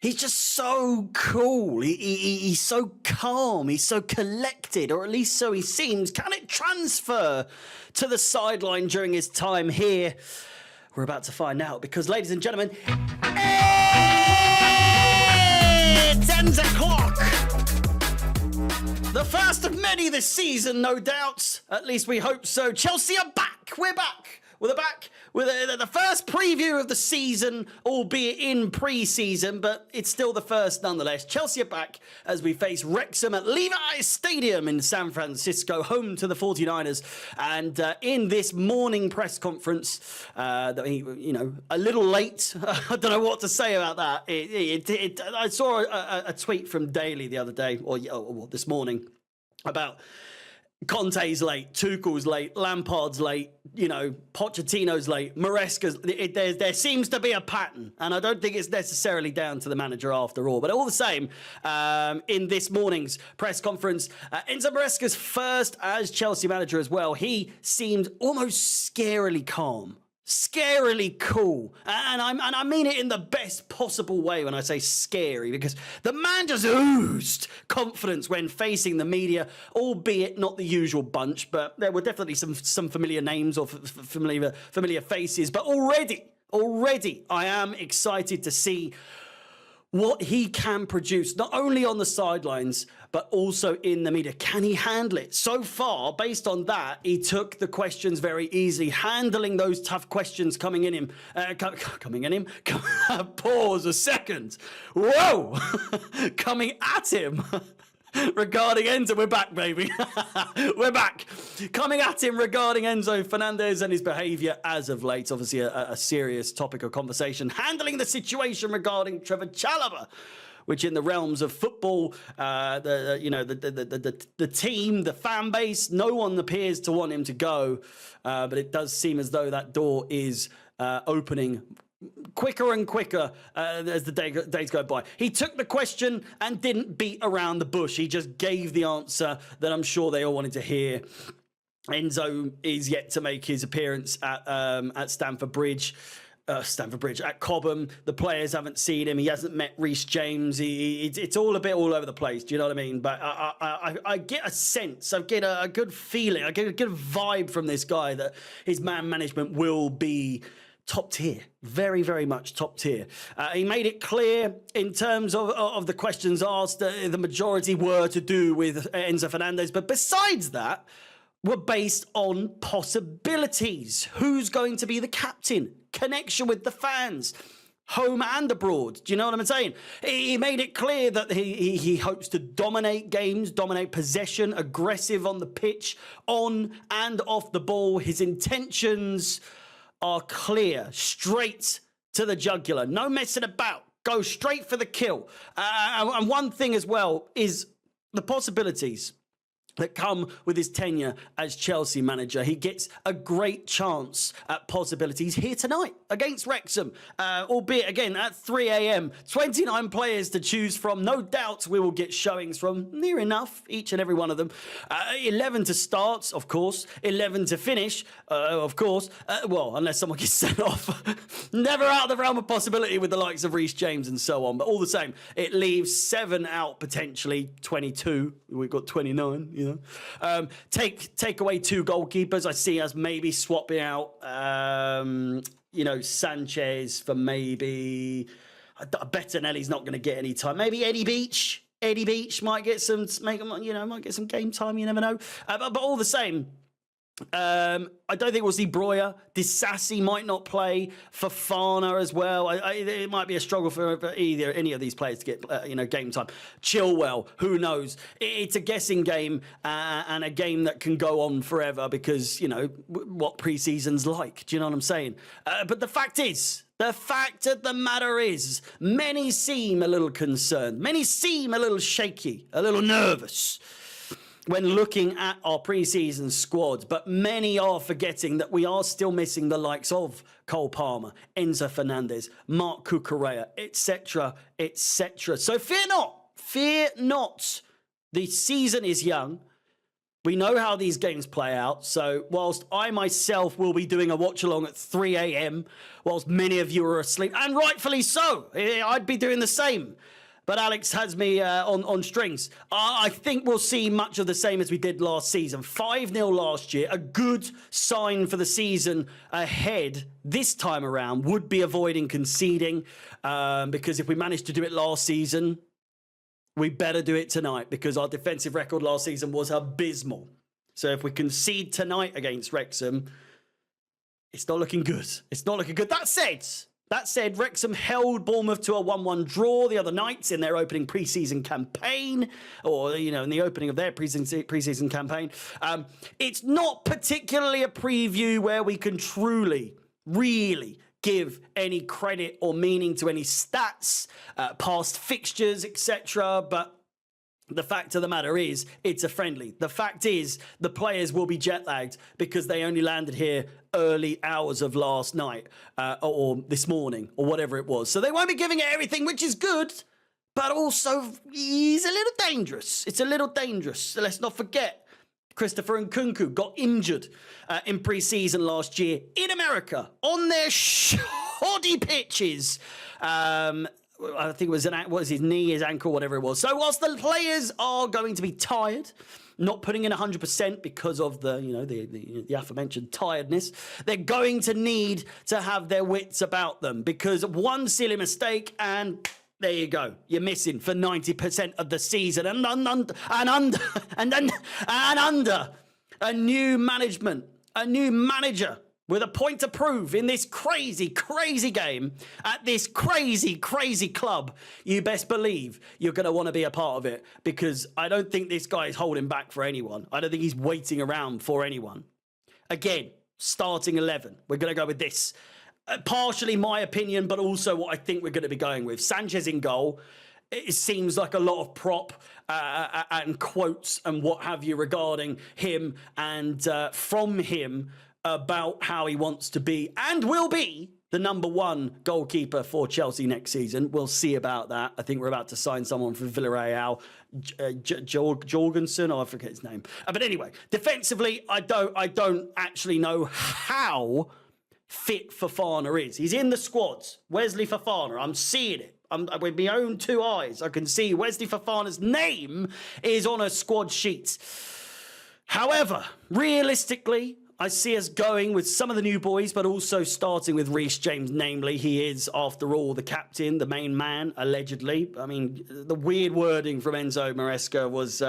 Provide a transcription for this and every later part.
He's just so cool. He's so calm. He's so collected, or at least so he seems. Can it transfer to the sideline during his time here? We're about to find out because, ladies and gentlemen, it's ENZO o'clock. The first of many this season, no doubt. At least we hope so. Chelsea are back. We're back. We're back with the first preview of the season, albeit in pre-season, but it's still the first nonetheless. Chelsea are back as we face Wrexham at Levi Stadium in San Francisco, home to the 49ers. And in this morning press conference, a little late. I don't know what to say about that. I saw a tweet from Daily the other day, or this morning, about Conte's late, Tuchel's late, Lampard's late, Pochettino's late, Maresca's. There seems to be a pattern, and I don't think it's necessarily down to the manager after all. But all the same, in this morning's press conference, Enzo Maresca's first as Chelsea manager as well, he seemed almost scarily calm. Scarily cool, and I mean it in the best possible way when I say scary, because the man just oozed confidence when facing the media, albeit not the usual bunch, but there were definitely some familiar names or familiar faces. But already I am excited to see what he can produce, not only on the sidelines, but also in the media. Can he handle it? So far, based on that, he took the questions very easily, handling those tough questions coming in him. Pause a second. Whoa! Coming at him. Regarding Enzo, we're back, baby. We're back. Coming at him regarding Enzo Fernandez and his behaviour as of late. Obviously, a serious topic of conversation. Handling the situation regarding Trevor Chalobah, which in the realms of football, the team, the fan base, no one appears to want him to go. But it does seem as though that door is opening quicker and quicker as the days go by. He took the question and didn't beat around the bush. He just gave the answer that I'm sure they all wanted to hear. Enzo is yet to make his appearance at Stamford Bridge, at Cobham. The players haven't seen him. He hasn't met Reece James. It's all a bit all over the place. Do you know what I mean? But I get a sense, I get a good feeling, I get a good vibe from this guy that his man management will be top tier, very, very much top tier. He made it clear in terms of the questions asked, the majority were to do with Enzo Fernandez. But besides that, were based on possibilities. Who's going to be the captain? Connection with the fans, home and abroad. Do you know what I'm saying? He made it clear that he hopes to dominate games, dominate possession, aggressive on the pitch, on and off the ball. His intentions are clear, straight to the jugular, no messing about, go straight for the kill. And one thing as well is the possibilities that come with his tenure as Chelsea manager. He gets a great chance at possibilities here tonight against Wrexham, albeit again at 3 a.m. 29 players to choose from. No doubt we will get showings from near enough, each and every one of them. 11 to start, of course. 11 to finish, of course. Well, unless someone gets sent off. Never out of the realm of possibility with the likes of Reece James and so on. But all the same, it leaves 7 out potentially, 22. We've got 29, take away 2 goalkeepers. I see us maybe swapping out, Sanchez for maybe. I bet Nelly's not going to get any time. Maybe Eddie Beach. Eddie Beach might get some, might get some game time. You never know. But all the same, I don't think we'll see Breuer. Disassi might not play. Fofana as well. It might be a struggle for any of these players to get game time. Chilwell, who knows? It's a guessing game and a game that can go on forever because what pre-season's like. Do you know what I'm saying? But the fact of the matter is, many seem a little concerned. Many seem a little shaky, a little nervous when looking at our pre-season squads, but many are forgetting that we are still missing the likes of Cole Palmer, Enzo Fernandez, Mark Cucurella, etc., etc. So fear not. The season is young. We know how these games play out. So whilst I myself will be doing a watch along at 3 a.m, whilst many of you are asleep, and rightfully so, I'd be doing the same. But Alex has me on strings. I think we'll see much of the same as we did last season. 5-0 last year. A good sign for the season ahead this time around would be avoiding conceding. Because if we managed to do it last season, we better do it tonight, because our defensive record last season was abysmal. So if we concede tonight against Wrexham, it's not looking good. It's not looking good. That said, Wrexham held Bournemouth to a 1-1 draw the other night in their opening preseason campaign, or, in the opening of their preseason campaign. It's not particularly a preview where we can truly, really give any credit or meaning to any stats, past fixtures, etc. But the fact of the matter is, it's a friendly. The fact is, the players will be jet lagged because they only landed here early hours of last night or this morning or whatever it was. So they won't be giving it everything, which is good, but also is a little dangerous. It's a little dangerous. So let's not forget, Christopher Nkunku got injured in pre-season last year in America on their shoddy pitches. I think it was his knee, his ankle, whatever it was. So whilst the players are going to be tired, not putting in 100% because of the aforementioned tiredness, they're going to need to have their wits about them, because one silly mistake and there you go. You're missing for 90% of the season, and under a new management, a new manager with a point to prove in this crazy, crazy game at this crazy, crazy club. You best believe you're going to want to be a part of it, because I don't think this guy is holding back for anyone. I don't think he's waiting around for anyone. Again, starting 11. We're going to go with this. Partially my opinion, but also what I think we're going to be going with. Sanchez in goal. It seems like a lot of prop and quotes and what have you regarding him and from him about how he wants to be and will be the number one goalkeeper for Chelsea next season. We'll see about that. I think we're about to sign someone from Villarreal, Jorgensen, I forget his name. But anyway, defensively, I don't actually know how fit Fofana is. He's in the squads. Wesley Fofana. I'm seeing it. With my own two eyes, I can see Wesley Fofana's name is on a squad sheet. However, realistically, I see us going with some of the new boys, but also starting with Reece James, namely. He is, after all, the captain, the main man, allegedly. I mean, the weird wording from ENZO Maresca was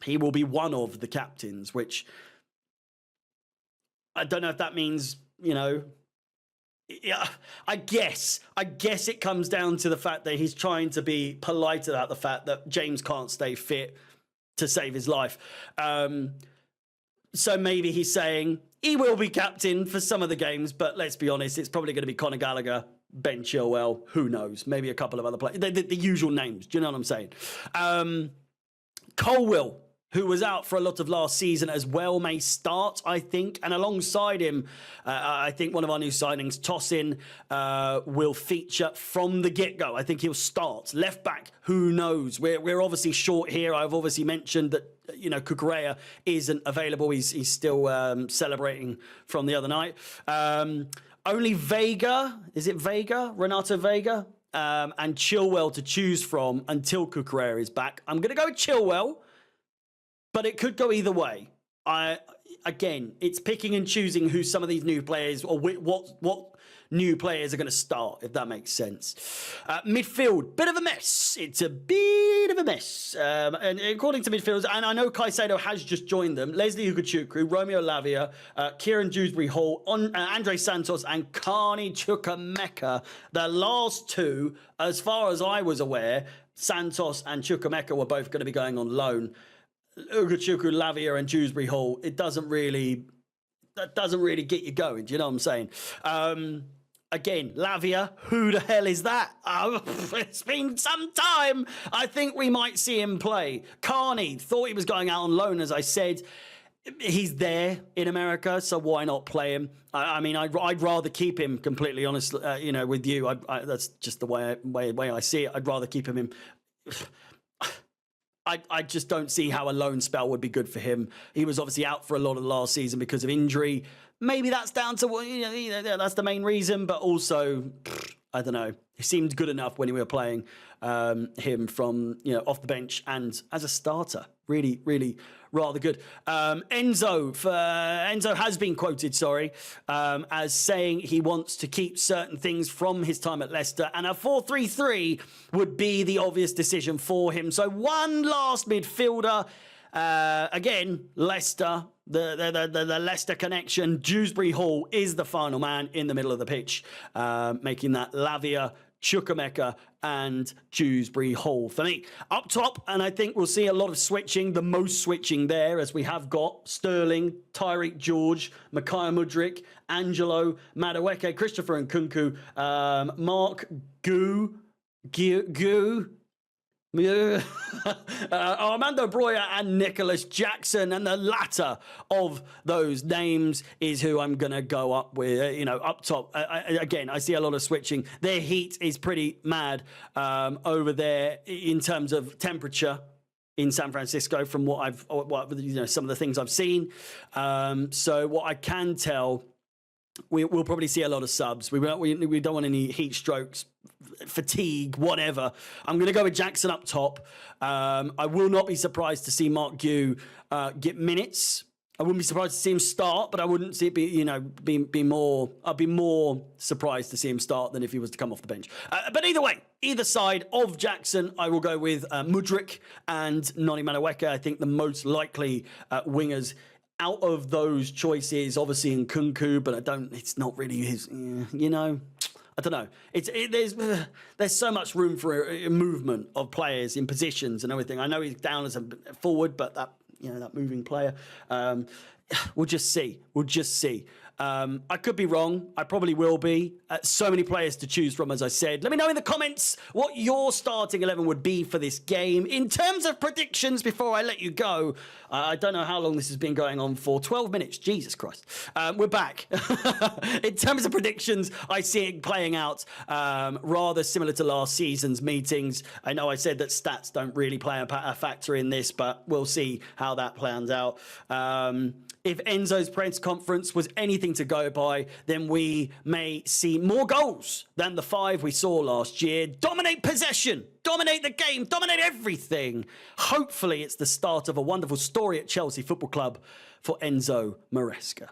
he will be one of the captains, which I don't know if that means, yeah, I guess it comes down to the fact that he's trying to be polite about the fact that James can't stay fit to save his life. So maybe he's saying he will be captain for some of the games, but let's be honest, it's probably going to be Conor Gallagher, Ben Chilwell, who knows, maybe a couple of other players, the usual names. Do you know what I'm saying? Colwill, who was out for a lot of last season as well, may start, I think. And alongside him, I think one of our new signings, Tosin, will feature from the get-go. I think he'll start. Left back, who knows? We're obviously short here. I've obviously mentioned that, Cucurella isn't available. He's still celebrating from the other night. Only Vega, is it Vega? Renato Vega? And Chilwell to choose from until Cucurella is back. I'm going to go with Chilwell, but it could go either way. Again, it's picking and choosing who some of these new players or what new players are going to start, if that makes sense. Midfield, bit of a mess. It's a bit of a mess. And according to midfielders, and I know Caicedo has just joined them, Leslie Ugochukwu, Romeo Lavia, Kieran Dewsbury-Hall, Andre Santos, and Carney Chukwuemeka. The last two, as far as I was aware, Santos and Chukwuemeka were both going to be going on loan. Ugochukwu, Lavia, and Dewsbury-Hall, that doesn't really get you going. Do you know what I'm saying? Again, Lavia, who the hell is that? It's been some time. I think we might see him play. Carney, thought he was going out on loan, as I said. He's there in America, so why not play him? I mean, I'd rather keep him, completely honest, with you. That's just the way I see it. I'd rather keep him in. I just don't see how a loan spell would be good for him. He was obviously out for a lot of last season because of injury. Maybe that's down to, that's the main reason, but also, I don't know. He seemed good enough when we were playing him from, off the bench and as a starter. Really, really rather good. Enzo has been quoted, as saying he wants to keep certain things from his time at Leicester, and a 4-3-3 would be the obvious decision for him. So one last midfielder. Again, Leicester, the Leicester connection. Dewsbury Hall is the final man in the middle of the pitch, making that Lavia, Chukwuemeka and Dewsbury Hall for me. Up top, and I think we'll see a lot of switching, the most switching there, as we have got Sterling, Tyreek George, Micaiah Mudryk, Angelo, Madueke, Christopher Nkunku, Mark Gu, Armando Broja and Nicholas Jackson, and the latter of those names is who I'm going to go up with, up top. Again, I see a lot of switching. Their heat is pretty mad over there in terms of temperature in San Francisco from what some of the things I've seen. So what I can tell, we'll probably see a lot of subs. We don't want any heat strokes, fatigue, whatever. I'm going to go with Jackson up top. I will not be surprised to see Mark Gu get minutes. I wouldn't be surprised to see him start, but I wouldn't see it be more. I'd be more surprised to see him start than if he was to come off the bench. But either way, either side of Jackson, I will go with Mudryk and Noni Madueke. I think the most likely wingers out of those choices, obviously Nkunku, but it's not really his, I don't know. There's so much room for a movement of players in positions and everything. I know he's down as a forward, but that moving player, we'll just see. I could be wrong. I probably will be. So many players to choose from, as I said. Let me know in the comments what your starting 11 would be for this game. In terms of predictions, before I let you go, I don't know how long this has been going on for. 12 minutes. Jesus Christ. We're back. In terms of predictions, I see it playing out rather similar to last season's meetings. I know I said that stats don't really play a factor in this, but we'll see how that plans out. If Enzo's press conference was anything to go by, then we may see more goals than the 5 we saw last year. Dominate possession, dominate the game, dominate everything. Hopefully it's the start of a wonderful story at Chelsea Football Club for Enzo Maresca.